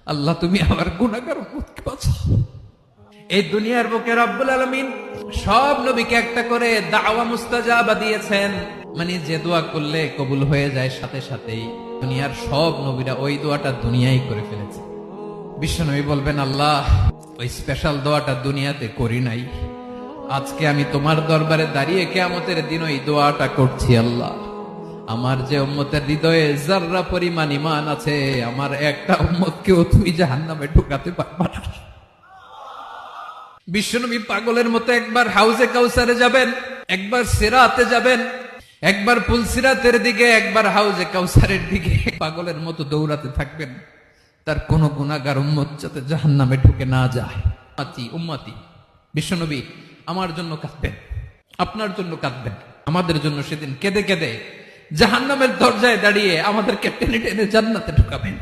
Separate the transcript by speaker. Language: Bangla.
Speaker 1: আল্লাহ তুমি আমার গুনাহগার উম্মতকে বাঁচাও। এই দুনিয়ার বুকে রব্বুল আলামিন সব নবীকে একটা করে দাওয়া মুস্তাজাবা দিয়েছেন, মানে যে দোয়া করলে কবুল হয়ে যায় সাথে সাথেই। দুনিয়ার সব নবীরা ওই দোয়াটা দুনিয়ায় করে ফেলেছে। বিশ্বনবী বলবেন, আল্লাহ ওই স্পেশাল দোয়াটা দুনিয়াতে করি নাই, আজকে আমি তোমার দরবারে দাঁড়িয়ে কিয়ামতের দিন ওই দোয়াটা করছি। আল্লাহ আমার যে উম্মতের হৃদয়ে যাররা পরিমাণ ঈমান আছে, আমার একটা উম্মতকেও তুমি জাহান্নামে ঢুকাতে পারবা না। বিশ্বনবী পাগলের মতো একবার হাউজে কাউসারে যাবেন, একবার সিরাতে যাবেন, একবার পুলসিরাতের দিকে, একবার হাউজে কাউসারের দিকে, পাগলের মতো দৌড়াতে থাকবেন। তার কোন গুনাহগার উম্মত যাতে জাহান্নামে ঢুকে না যায়। উম্মতি বিশ্বনবী আমার জন্য কাঁদবেন, আপনার জন্য কাঁদবেন, আমাদের জন্য সেদিন কেঁদে কেঁদে জাহান্নামের দরজায় দাঁড়িয়ে আমাদেরকে টেনে টেনে জান্নাতে ঢুকাবেন।